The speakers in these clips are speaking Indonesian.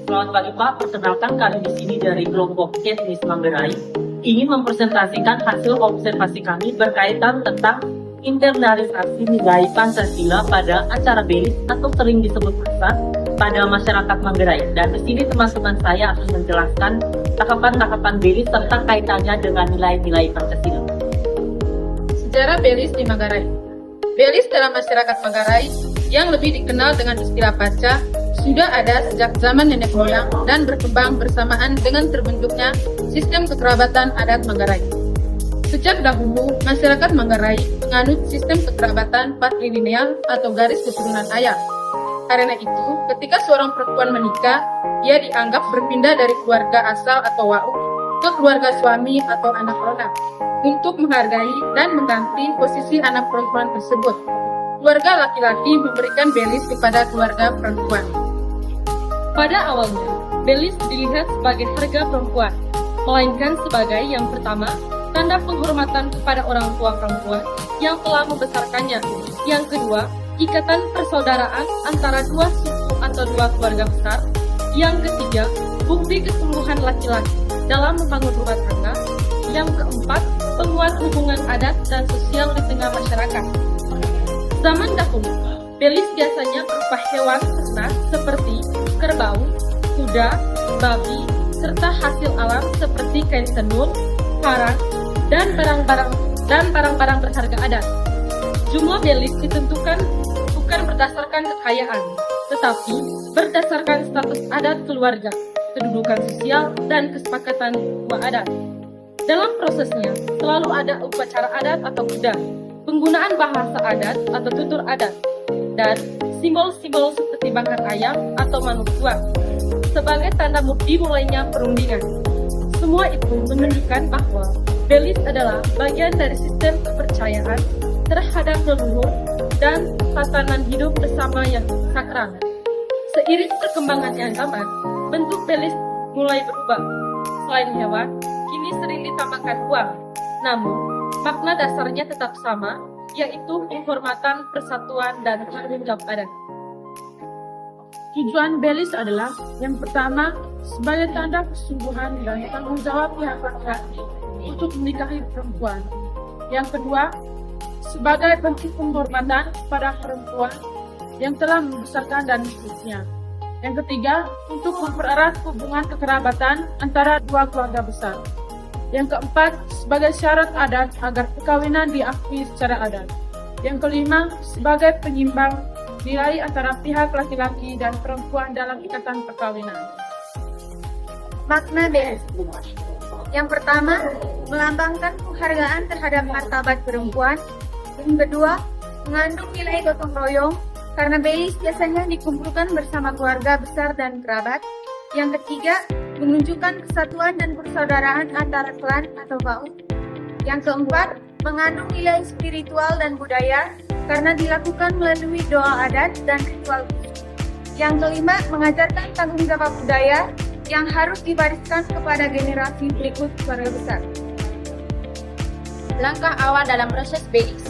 Selamat pagi Pak, perkenalkan kami di sini dari kelompok etnis Manggarai ingin mempresentasikan hasil observasi kami berkaitan tentang internalisasi nilai Pancasila pada acara belis atau sering disebut pasar pada masyarakat Manggarai. Dan di sini teman-teman saya akan menjelaskan tahapan-tahapan belis serta kaitannya dengan nilai-nilai Pancasila. Sejarah belis di Manggarai. Belis dalam masyarakat Manggarai yang lebih dikenal dengan istilah paca sudah ada sejak zaman nenek moyang dan berkembang bersamaan dengan terbentuknya sistem kekerabatan adat Manggarai. Sejak dahulu, masyarakat Manggarai menganut sistem kekerabatan patrilineal atau garis keturunan ayah. Karena itu, ketika seorang perempuan menikah, ia dianggap berpindah dari keluarga asal atau wa'uk ke keluarga suami atau anak rona untuk menghargai dan mengganti posisi anak perempuan tersebut. Keluarga laki-laki memberikan belis kepada keluarga perempuan. Pada awalnya, belis dilihat sebagai harga perempuan, melainkan sebagai yang pertama, tanda penghormatan kepada orang tua perempuan yang telah membesarkannya. Yang kedua, ikatan persaudaraan antara dua suku atau dua keluarga besar. Yang ketiga, bukti kesungguhan laki-laki dalam membangun rumah tangga. Yang keempat, penguat hubungan adat dan sosial di tengah masyarakat. Zaman dahulu, belis biasanya berupa hewan ternak seperti kerbau, kuda, babi, serta hasil alam seperti kain tenun, parang, dan barang-barang berharga adat. Jumlah belis ditentukan bukan berdasarkan kekayaan, tetapi berdasarkan status adat keluarga, kedudukan sosial, dan kesepakatan dua adat. Dalam prosesnya, selalu ada upacara adat atau kuda, penggunaan bahasa adat atau tutur adat, dan simbol-simbol seperti bakar ayam atau manuk tua sebagai tanda dimulainya perundingan. Semua itu menunjukkan bahwa belis adalah bagian dari sistem kepercayaan terhadap leluhur dan tatanan hidup bersama yang sakral. Seiring perkembangannya zaman, bentuk belis mulai berubah. Selain hewan, kini sering ditambahkan uang. Namun, makna dasarnya tetap sama, yaitu penghormatan, persatuan, dan tanggung jawab adat. Tujuan belis adalah yang pertama sebagai tanda kesungguhan dan tanggung jawab pihak laki-laki untuk menikahi perempuan. Yang kedua, sebagai bentuk penghormatan kepada perempuan yang telah membesarkan dan mengurusnya. Yang ketiga, untuk mempererat hubungan kekerabatan antara dua keluarga besar. Yang keempat, sebagai syarat adat agar perkawinan diakui secara adat. Yang kelima, sebagai penyimbang nilai antara pihak laki-laki dan perempuan dalam ikatan perkawinan. Makna belis. Yang pertama, melambangkan penghargaan terhadap martabat perempuan. Yang kedua, mengandung nilai gotong royong, karena belis biasanya dikumpulkan bersama keluarga besar dan kerabat. Yang ketiga, menunjukkan kesatuan dan persaudaraan antara klan atau kaum. Yang keempat, mengandung nilai spiritual dan budaya karena dilakukan melalui doa adat dan ritual khusus. Yang kelima, mengajarkan tanggung jawab budaya yang harus diwariskan kepada generasi berikut keluarga besar. Langkah awal dalam proses belis.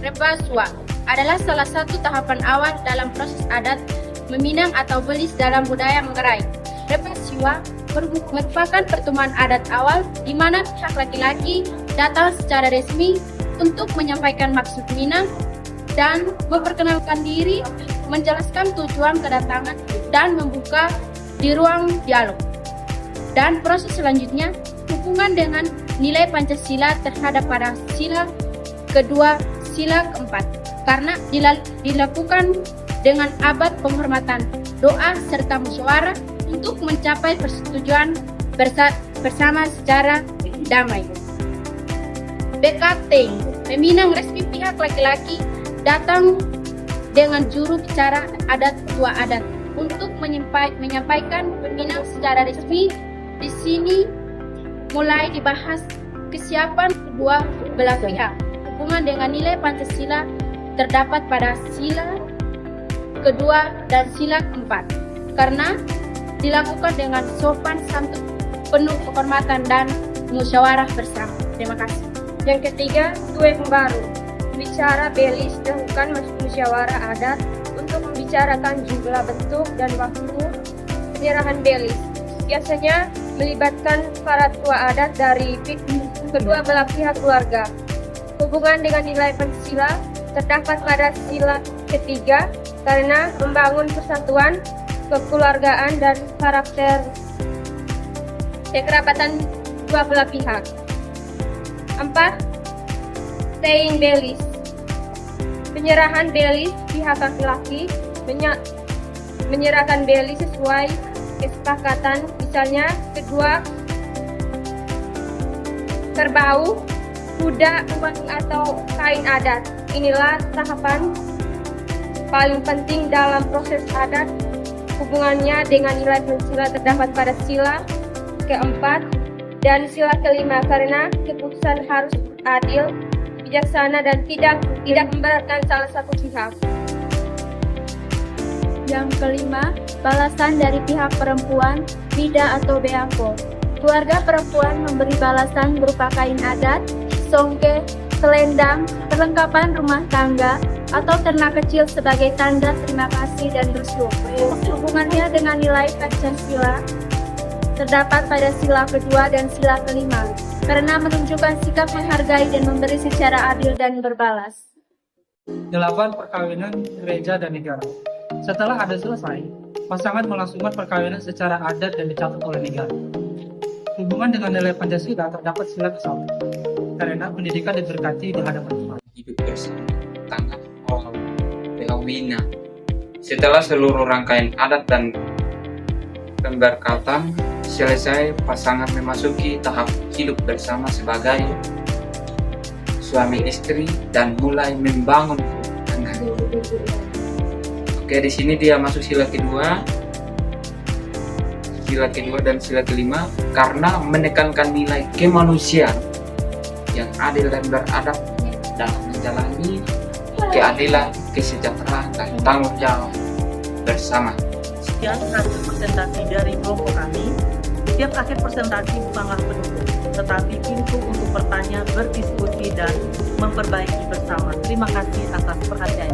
Repasua adalah salah satu tahapan awal dalam proses adat meminang atau belis dalam budaya Manggarai. Repasua merupakan pertemuan adat awal di mana pihak laki-laki datang secara resmi untuk menyampaikan maksud minang dan memperkenalkan diri, menjelaskan tujuan kedatangan, dan membuka di ruang dialog. Dan proses selanjutnya, hubungan dengan nilai Pancasila terhadap pada sila kedua, sila keempat, karena dilakukan dengan abad penghormatan, doa, serta musyawarah untuk mencapai persetujuan bersama secara damai. BKT, peminang resmi pihak laki-laki datang dengan juru bicara adat tua adat untuk menyampaikan peminang secara resmi. Di sini mulai dibahas kesiapan kedua belah pihak. Hubungan dengan nilai Pancasila terdapat pada sila kedua dan sila keempat, karena dilakukan dengan sopan santun, penuh kehormatan dan musyawarah bersama. Terima kasih. Yang ketiga, kue pembaru. Bicara belis dilakukan musyawarah adat untuk membicarakan jumlah bentuk dan waktu penyerahan belis. Biasanya melibatkan para tua adat dari kedua belah pihak keluarga. Hubungan dengan nilai Pancasila terdapat pada sila ketiga karena membangun persatuan, kekeluargaan, dan karakter kekerabatan dua belah pihak. 4. Staying belis. Penyerahan belis pihak laki-laki menyerahkan belis sesuai kesepakatan, misalnya kedua kerbau, kuda, uang, atau kain adat. Inilah tahapan paling penting dalam proses adat. Hubungannya dengan nilai Pancasila terdapat pada sila keempat dan sila kelima karena keputusan harus adil, bijaksana, dan tidak memberatkan salah satu pihak. Yang kelima, balasan dari pihak perempuan, bida atau beako. Keluarga perempuan memberi balasan berupa kain adat, songke, selendang, perlengkapan rumah tangga, atau ternak kecil sebagai tanda terima kasih dan bersyukur. Hubungannya dengan nilai Pancasila terdapat pada sila kedua dan sila kelima, karena menunjukkan sikap menghargai dan memberi secara adil dan berbalas. 8. Perkawinan gereja dan negara. Setelah adat selesai, pasangan melangsungkan perkawinan secara adat dan dicatat oleh negara. Hubungan dengan nilai Pancasila terdapat sila ke-1, karena pendidikan diberkati di hadapan Tuhan. Hidup bersama tanggal awal perkawinan. Setelah seluruh rangkaian adat dan pemberkatan selesai, pasangan memasuki tahap hidup bersama sebagai suami istri dan mulai membangun rumah tangga. Oke, di sini dia masuk sila kedua dan sila kelima karena menekankan nilai kemanusiaan yang adil dan beradab dalam menjalani keadilan, kesejahteraan, dan tanggung jawab bersama. Sekian hasil presentasi dari kelompok kami. Setiap akhir presentasi bukanlah penutup, tetapi pintu untuk bertanya, berdiskusi, dan memperbaiki bersama. Terima kasih atas perhatiannya.